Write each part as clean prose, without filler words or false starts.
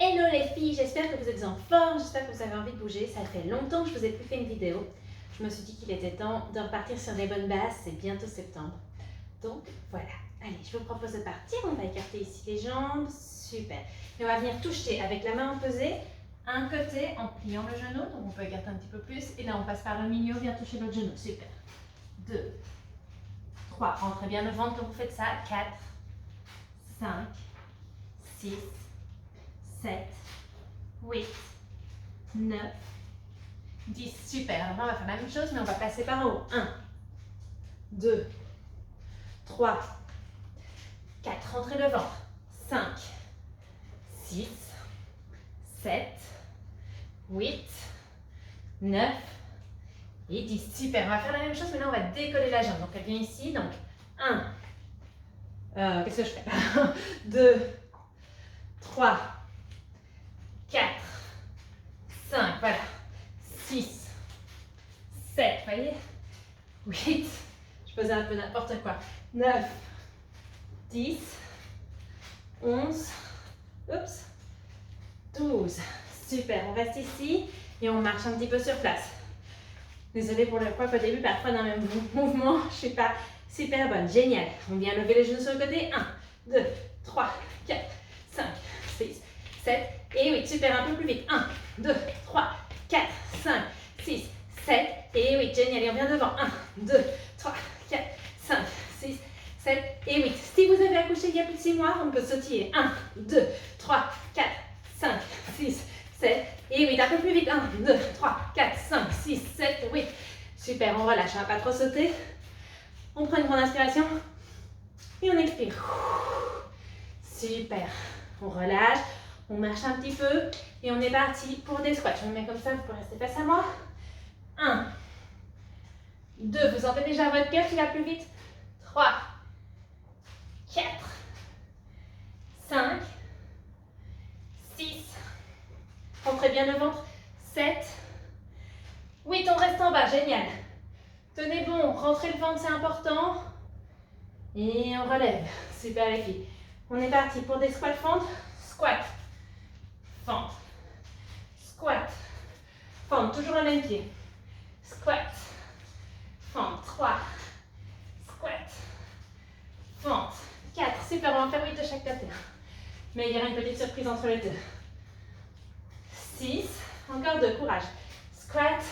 Hello les filles, j'espère que vous êtes en forme, j'espère que vous avez envie de bouger. Ça fait longtemps que je vous ai plus fait une vidéo. Je me suis dit qu'il était temps de repartir sur les bonnes bases, c'est bientôt septembre. Donc voilà, allez, je vous propose de partir. On va écarter ici les jambes, super. Et on va venir toucher avec la main opposée un côté en pliant le genou, donc on peut écarter un petit peu plus. Et là on passe par le milieu, on vient toucher l'autre genou, super. 2, 3, rentrez bien le ventre quand vous faites ça. 4, 5, 6, 7, 8, 9, 10. Super. Alors là, on va faire la même chose, mais on va passer par en haut. 1, 2, 3, 4. Rentrez le ventre. 5, 6, 7, 8, 9 et 10. Super. On va faire la même chose, mais là, on va décoller la jambe. Donc, elle vient ici. Donc, 1. Qu'est-ce que je fais 2, 3, 4, 5, voilà, 6, 7, voyez, 8, je faisais un peu n'importe quoi, 9, 10, 11, oups, 12, super, on reste ici et on marche un petit peu sur place. Désolée pour le poids qu'au début, parfois dans mes mouvements, je ne suis pas super bonne, génial. On vient lever les genoux sur le côté, 1, 2, 3, 4, 5, 6, 7 et 8. Super, un peu plus vite. 1, 2, 3, 4, 5, 6, 7 et 8. Génial. Et on vient devant. 1, 2, 3, 4, 5, 6, 7 et 8. Si vous avez accouché il y a plus de 6 mois, on peut sautiller. 1, 2, 3, 4, 5, 6, 7 et 8. Un peu plus vite. 1, 2, 3, 4, 5, 6, 7, 8. Super, on relâche. On ne va pas trop sauter. On prend une grande inspiration et on expire. Super. On relâche, on marche un petit peu et on est parti pour des squats. Je me mets comme ça, vous pouvez rester face à moi. 1, 2, vous sentez déjà votre cœur qui va plus vite. 3, 4, 5, 6, rentrez bien le ventre. 7, 8, on reste en bas, génial. Tenez bon, rentrez le ventre, c'est important. Et on relève. Super les filles. On est parti pour des squats fentes. Squat, fente, squat, fente, toujours le même pied. Squat, fente, 3, squat, fente, 4. Super, on va en faire 8 de chaque côté. Mais il y aura une petite surprise entre les deux. 6, encore 2, courage. Squat,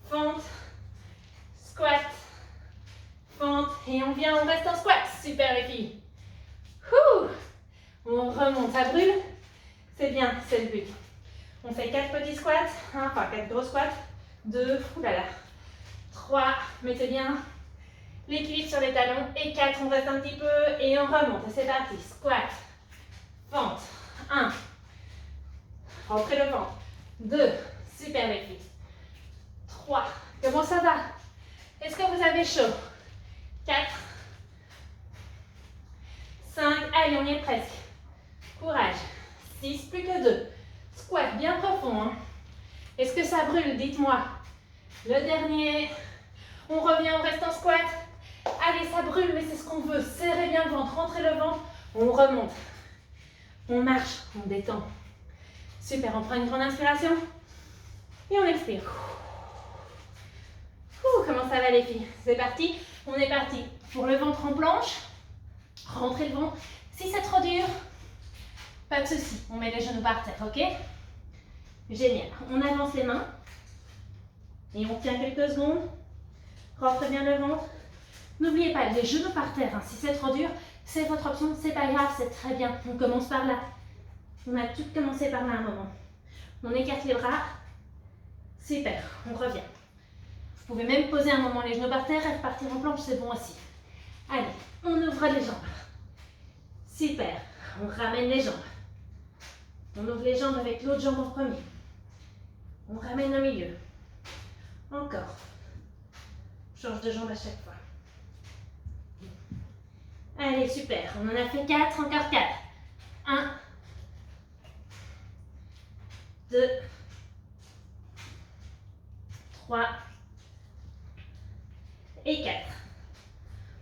fente, squat, fente, et on vient, on reste en squat. Super les filles. On remonte, ça brûle. C'est bien, c'est le but. On fait 4 petits squats, enfin 4 gros squats. 2, oulala. 3, mettez bien l'équilibre sur les talons. Et 4, on reste un petit peu et on remonte. Et c'est parti. Squat, fente. 1, rentrez le ventre. 2, super les filles. 3, comment ça va? Est-ce que vous avez chaud? 4, 5, allez, on y est presque. Courage. 6, plus que 2. Squat bien profond. Hein. Est-ce que ça brûle? Dites-moi. Le dernier. On revient, on reste en squat. Allez, ça brûle, mais c'est ce qu'on veut. Serrez bien le ventre, rentrez le ventre. On remonte. On marche, on détend. Super, on prend une grande inspiration. Et on expire. Comment ça va les filles? C'est parti. On est parti pour le ventre en planche. Rentrez le ventre. Si c'est trop dur, pas de souci. On met les genoux par terre, ok? Génial. On avance les mains. Et on tient quelques secondes. Rentrez bien le ventre. N'oubliez pas, les genoux par terre. Hein. Si c'est trop dur, c'est votre option. C'est pas grave, c'est très bien. On commence par là. On a tout commencé par là à un moment. On écarte les bras. Super. On revient. Vous pouvez même poser un moment les genoux par terre et repartir en planche, c'est bon aussi. Allez, on ouvre les jambes. Super. On ramène les jambes. On ouvre les jambes avec l'autre jambe en premier. On ramène au milieu. Encore. On change de jambe à chaque fois. Allez, super. On en a fait 4, encore 4. 1, 2, 3 et 4.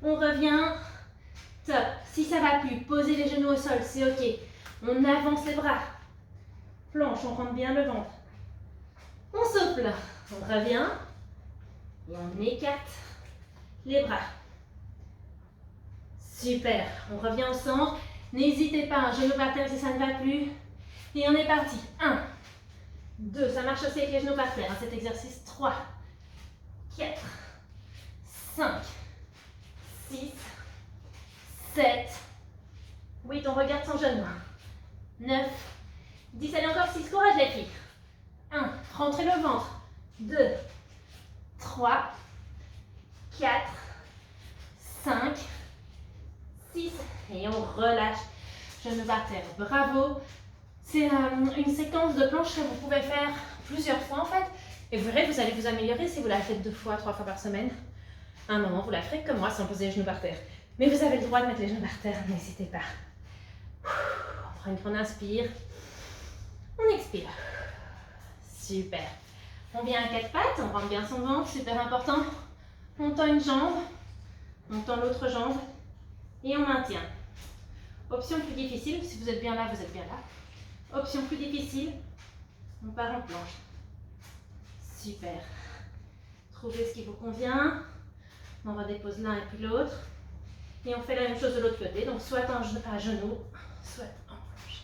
On revient. Top. Si ça va plus, posez les genoux au sol, c'est ok. On avance les bras. planche, on rentre bien le ventre. On souffle, on revient et on écarte les bras. Super, on revient au centre. N'hésitez pas, un genou par terre si ça ne va plus. Et on est parti. 1, 2, ça marche aussi avec les genoux par terre, hein, cet exercice. 3, 4, 5, 6, 7, 8, on regarde son genou. 9, 10, allez encore 6, courage les filles. 1, rentrez le ventre. 2, 3, 4, 5, 6, et on relâche, genou par terre. Bravo. C'est une séquence de planche que vous pouvez faire plusieurs fois en fait. Et vous verrez, vous allez vous améliorer si vous la faites 2 fois, 3 fois par semaine. À un moment, vous la ferez comme moi sans poser les genoux par terre. Mais vous avez le droit de mettre les genoux par terre, n'hésitez pas. On prend une grande inspire. On expire. Super. On vient à 4 pattes, on rentre bien son ventre, super important. On tend une jambe, on tend l'autre jambe et on maintient. Option plus difficile, si vous êtes bien là, vous êtes bien là. Option plus difficile, on part en planche. Super. Trouvez ce qui vous convient. On redépose l'un et puis l'autre. Et on fait la même chose de l'autre côté, donc soit à genoux, soit en planche.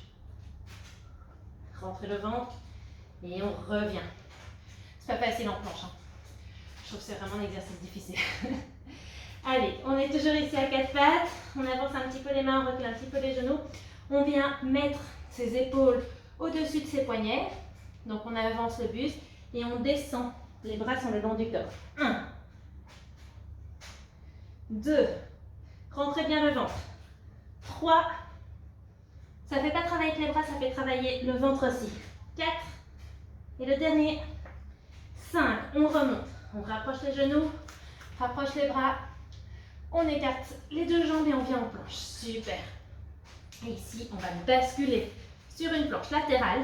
Rentrez le ventre et on revient. C'est pas facile en planche, hein. Je trouve que c'est vraiment un exercice difficile. Allez, on est toujours ici à 4 pattes. On avance un petit peu les mains, on recule un petit peu les genoux. On vient mettre ses épaules au-dessus de ses poignets. Donc on avance le buste et on descend. Les bras sont le long du corps. 1, 2, rentrez bien le ventre. 3, ça ne fait pas travailler avec les bras, ça fait travailler le ventre aussi. 4, et le dernier. 5, on remonte. On rapproche les genoux, rapproche les bras. On écarte les 2 jambes et on vient en planche. Super. Et ici, on va basculer sur une planche latérale.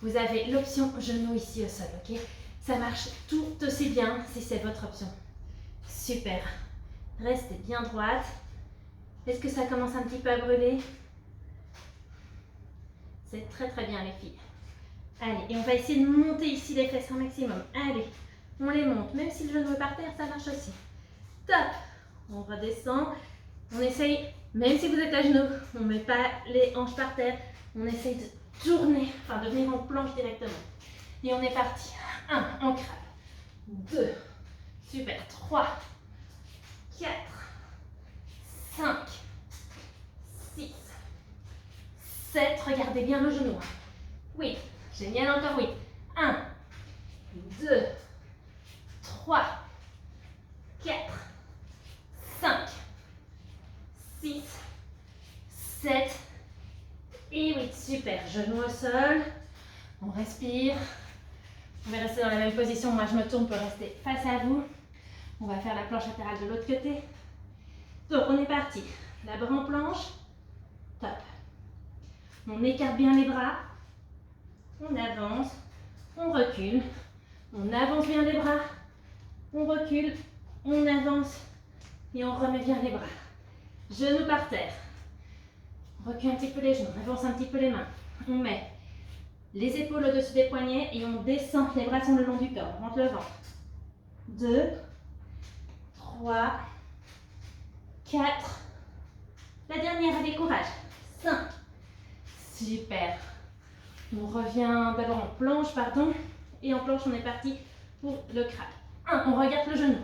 Vous avez l'option genou ici au sol, ok? Ça marche tout aussi bien si c'est votre option. Super. Restez bien droite. Est-ce que ça commence un petit peu à brûler? C'est très très bien les filles. Allez, et on va essayer de monter ici les fesses un maximum. Allez, on les monte. Même si le genou est par terre, ça marche aussi. Top. On redescend. On essaye, même si vous êtes à genoux, on ne met pas les hanches par terre. On essaye de tourner, enfin de venir en planche directement. Et on est parti. 1, on crabe. 2, super. 3, 4, 5, 6, 7. Regardez bien le genou. 8, génial, encore 8. 1, 2, 3, 4, 5, 6, 7 et 8. Super. Genou au sol. On respire. Vous pouvez rester dans la même position. Moi, je me tourne pour rester face à vous. On va faire la planche latérale de l'autre côté. Donc, on est parti. La bras en planche. Top. On écarte bien les bras. On avance. On recule. On avance bien les bras. On recule. On avance. Et on remet bien les bras. Genoux par terre. On recule un petit peu les genoux. On avance un petit peu les mains. On met les épaules au-dessus des poignets et on descend. Les bras sont le long du corps. On monte le ventre. 2, 3, 4. La dernière, allez, courage. 5. Super. On revient d'abord en planche, pardon. Et en planche, on est parti pour le crabe. 1, on regarde le genou.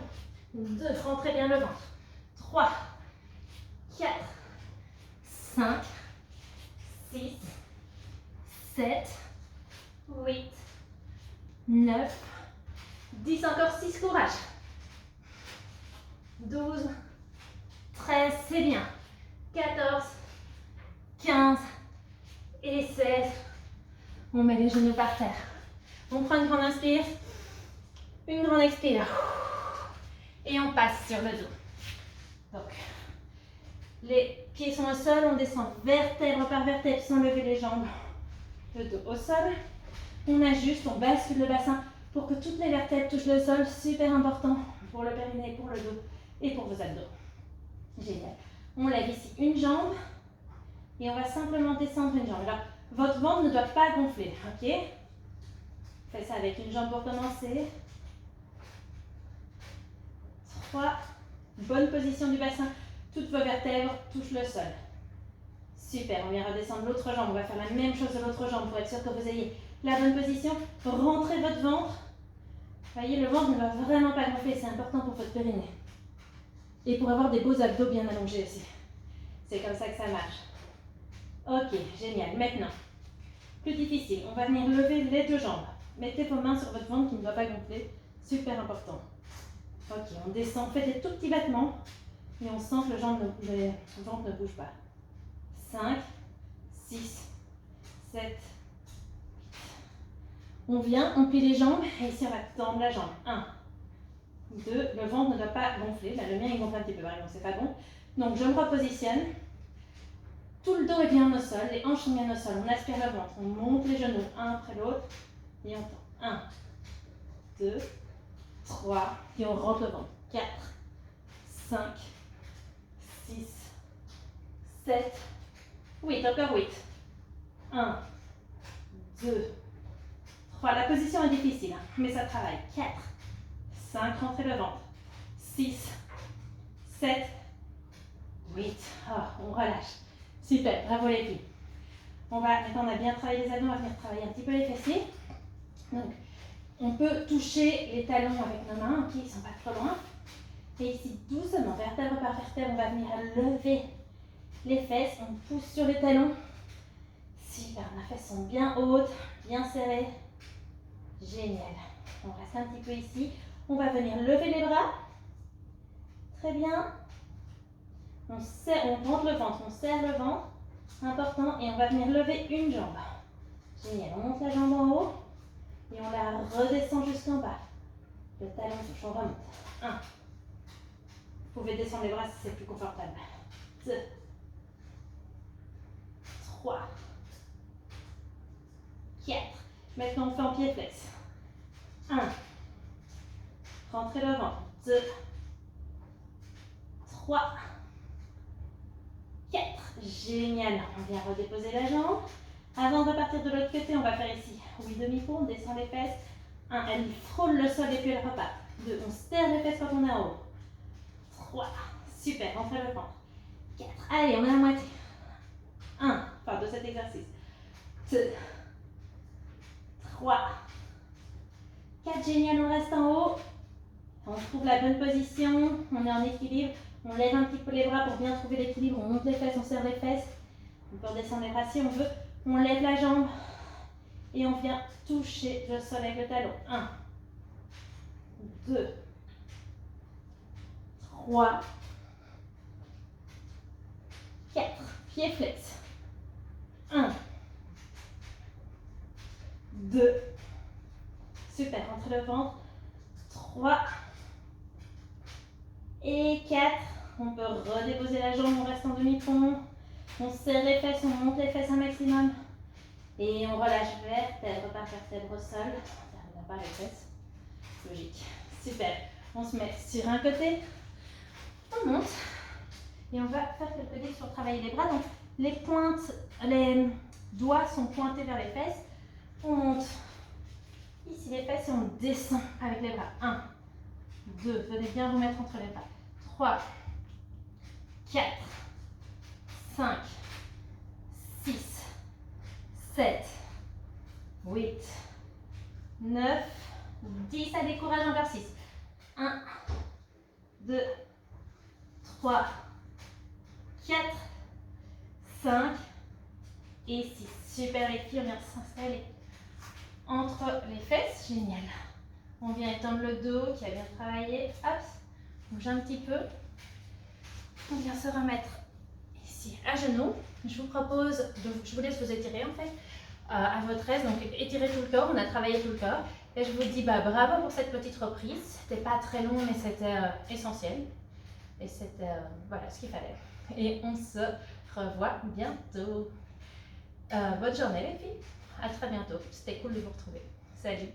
2, rentrez bien le ventre. 3, 4, 5, 6, 7, 8, 9, 10, encore 6, courage. 12, 13, c'est bien. 14, 15 et 16. On met les genoux par terre. On prend une grande inspire, une grande expire. Et on passe sur le dos. Donc, les pieds sont au sol, on descend vertèbre par vertèbre sans lever les jambes. Le dos au sol. On ajuste, on bascule le bassin pour que toutes les vertèbres touchent le sol. Super important pour le périnée, pour le dos et pour vos abdos. Génial. On lève ici une jambe et on va simplement descendre une jambe. Alors, Votre ventre ne doit pas gonfler, ok? Faites ça avec une jambe pour commencer. 3. Bonne position du bassin. Toutes vos vertèbres touchent le sol. Super, on vient redescendre l'autre jambe. On va faire la même chose de l'autre jambe pour être sûr que vous ayez la bonne position. Rentrez votre ventre. Voyez, le ventre ne va vraiment pas gonfler. C'est important pour votre périnée. Et pour avoir des beaux abdos bien allongés aussi. C'est comme ça que ça marche. Ok, génial. Maintenant, plus difficile. On va venir lever les deux jambes. Mettez vos mains sur votre ventre qui ne doit pas gonfler. Super important. Ok, on descend. Faites des tout petits battements. Et on sent que le ventre ne bouge pas. 5, 6, 7. On vient, on plie les jambes. Et ici, on va tendre la jambe. 1, 2. Le ventre ne doit pas gonfler. Là, le mien, il gonfle un petit peu. Par exemple, c'est pas bon. Donc, je me repositionne. Tout le dos est bien au sol. Les hanches sont bien au sol. On aspire le ventre. On monte les genoux, un après l'autre. Et on tend. 1, 2, 3. Et on rentre le ventre. 4, 5, 6, 7, 8. Encore 8. 1, 2, 3. La position est difficile, hein, mais ça travaille. 4, 5. Rentrez le ventre. 6, 7, 8. Oh, on relâche. Super. Bravo les filles. Maintenant, on a bien travaillé les abdos. On va venir travailler un petit peu les fessiers. Donc, on peut toucher les talons avec nos mains, ok, ils ne sont pas trop loin. Et ici, doucement, vertèbre par vertèbre, on va venir lever les fesses. On pousse sur les talons. Super, nos fesses sont bien hautes, bien serrées. Génial. On reste un petit peu ici. On va venir lever les bras. Très bien. On rentre le ventre, on serre le ventre. Important. Et on va venir lever une jambe. Génial. On monte la jambe en haut. Et on la redescend jusqu'en bas. Le talon touche, on remonte. 1. Vous pouvez descendre les bras si c'est plus confortable. 2. 3. 4. Maintenant, on fait en pied flex. 1. Rentrez le ventre. 2. 3. 4. Génial. On vient redéposer la jambe. Avant de repartir de l'autre côté, on va faire ici. Oui, demi-pont, on descend les fesses. 1. Elle frôle le sol et puis elle repart. 2. On serre les fesses quand on est en haut. 3. Super. Rentrez le ventre. 4. Allez, on est à la moitié. 1. Enfin, de cet exercice. 2. 3. 4. Génial. On reste en haut. On trouve la bonne position. On est en équilibre. On lève un petit peu les bras pour bien trouver l'équilibre. On monte les fesses, on serre les fesses. On peut redescendre les bras si on veut. On lève la jambe. Et on vient toucher le sol avec le talon. 1, 2, 3, 4. Pied flex. 1, 2. Super, rentrez le ventre. 3 et 4. On peut redéposer la jambe, on reste en demi-pont. On serre les fesses, on monte les fesses un maximum. Et on relâche vertèbre par vertèbre au sol. On termine par les fesses. Logique. Super. On se met sur un côté. On monte. Et on va faire quelques dés sur travailler les bras. Donc les pointes, les doigts sont pointés vers les fesses. On monte ici les fesses et on descend avec les bras. 1, 2. Venez bien vous mettre entre les bras. 3, 4, 5, 6, 7, 8, 9, 10. Allez, courage, encore 6. 1, 2, 3, 4, 5 et 6. Super les filles, on vient s'installer entre les fesses. Génial. On vient étendre le dos qui a bien travaillé. Hop, on bouge un petit peu. On vient se remettre ici à genoux. Je vous laisse vous étirer en fait à votre aise. Donc étirez tout le corps, on a travaillé tout le corps. Et je vous dis bravo pour cette petite reprise. C'était pas très long mais c'était essentiel. Et c'était voilà ce qu'il fallait. Et on se revoit bientôt. Bonne journée les filles. À très bientôt. C'était cool de vous retrouver. Salut.